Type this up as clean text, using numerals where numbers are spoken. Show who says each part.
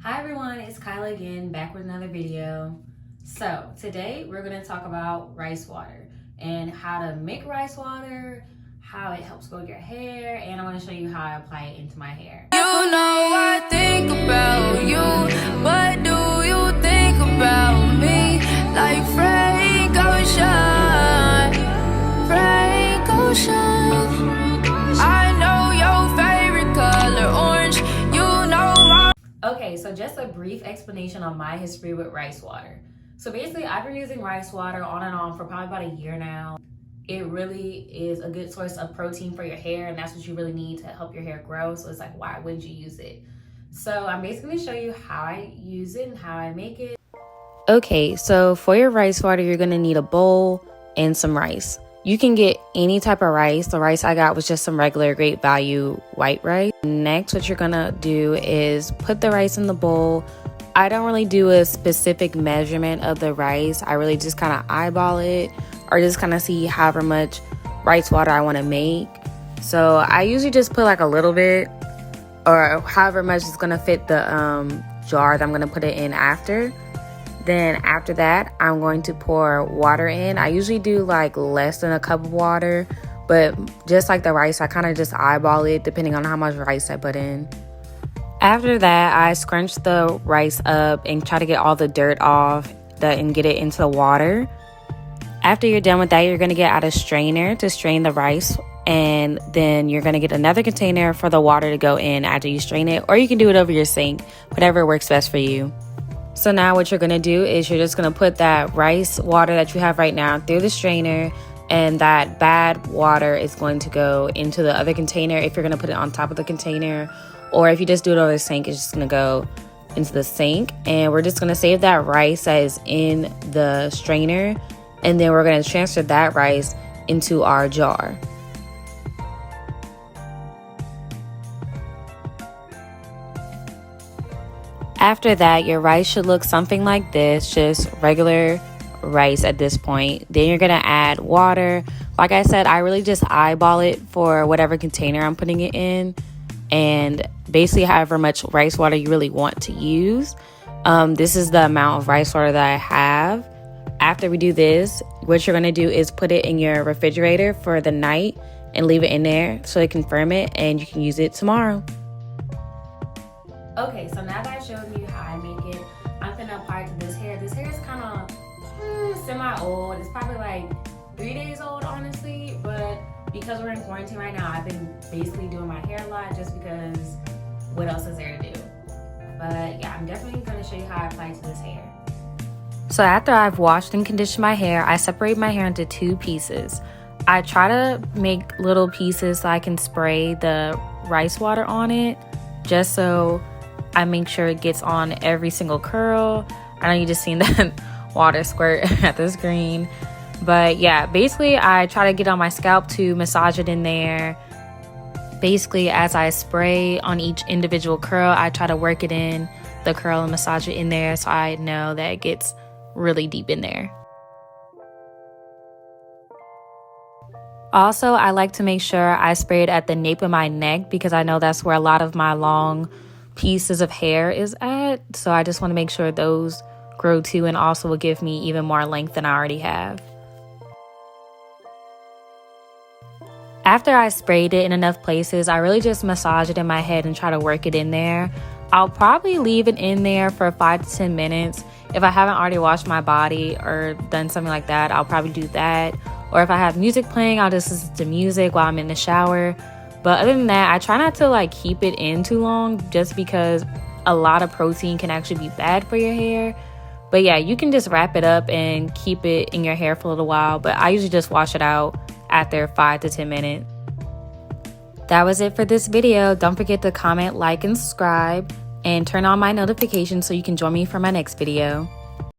Speaker 1: Hi everyone, it's Kyla again, back with another video. So today we're going to talk about rice water and how to make rice water, how it helps grow your hair, and I want to show you how I apply it into my hair.
Speaker 2: You know I think about you, but do you think about me? Like Frank Ocean, Frank Ocean. I know your favorite color, orange. You know my...
Speaker 1: Okay, so just a brief explanation on my history with rice water. So basically, I've been using rice water on and on for probably about a year now. It really is a good source of protein for your hair, and that's what you really need to help your hair grow. So it's like, why wouldn't you use it? So I'm basically going to show you how I use it and how I make it. Okay, so for your rice water, you're going to need a bowl and some rice. You can get any type of rice. The rice I got was just some regular Great Value white rice. Next, what you're gonna do is put the rice in the bowl. I don't really do a specific measurement of the rice. I really just kind of eyeball it or just kind of see however much rice water I want to make. So I usually just put like a little bit or however much is gonna fit the jar that I'm gonna put it in after. Then after that, I'm going to pour water in. I usually do like less than a cup of water, but just like the rice, I kind of just eyeball it depending on how much rice I put in. After that, I scrunch the rice up and try to get all the dirt off and get it into the water. After you're done with that, you're going to get out a strainer to strain the rice, and then you're going to get another container for the water to go in after you strain it, or you can do it over your sink, whatever works best for you. So now what you're going to do is you're just going to put that rice water that you have right now through the strainer, and that bad water is going to go into the other container if you're going to put it on top of the container, or if you just do it over the sink, it's just going to go into the sink. And we're just going to save that rice that is in the strainer, and then we're going to transfer that rice into our jar. After that, your rice should look something like this, just regular rice at this point. Then you're going to add water. Like I said, I really just eyeball it for whatever container I'm putting it in, and basically however much rice water you really want to use. This is the amount of rice water that I have. After we do this, what you're going to do is put it in your refrigerator for the night and leave it in there so it can ferment and you can use it tomorrow. Okay, so now that I showed you how I make it, I'm gonna apply it to this hair. This hair is kind of semi-old. It's probably like 3 days old, honestly, but because we're in quarantine right now, I've been basically doing my hair a lot just because what else is there to do? But yeah, I'm definitely gonna show you how I apply it to this hair. So after I've washed and conditioned my hair, I separate my hair into 2 pieces. I try to make little pieces so I can spray the rice water on it, just so I make sure it gets on every single curl. I know you just seen that water squirt at the screen. But yeah, basically I try to get on my scalp to massage it in there. Basically, as I spray on each individual curl, I try to work it in the curl and massage it in there so I know that it gets really deep in there. Also, I like to make sure I spray it at the nape of my neck because I know that's where a lot of my long pieces of hair is at. So I just want to make sure those grow too, and also will give me even more length than I already have. After I sprayed it in enough places, I really just massage it in my head and try to work it in there. I'll probably leave it in there for 5 to 10 minutes. If I haven't already washed my body or done something like that, I'll probably do that. Or if I have music playing, I'll just listen to music while I'm in the shower. But other than that, I try not to like keep it in too long just because a lot of protein can actually be bad for your hair. But yeah, you can just wrap it up and keep it in your hair for a little while. But I usually just wash it out after 5 to 10 minutes. That was it for this video. Don't forget to comment, like, and subscribe, and turn on my notifications so you can join me for my next video.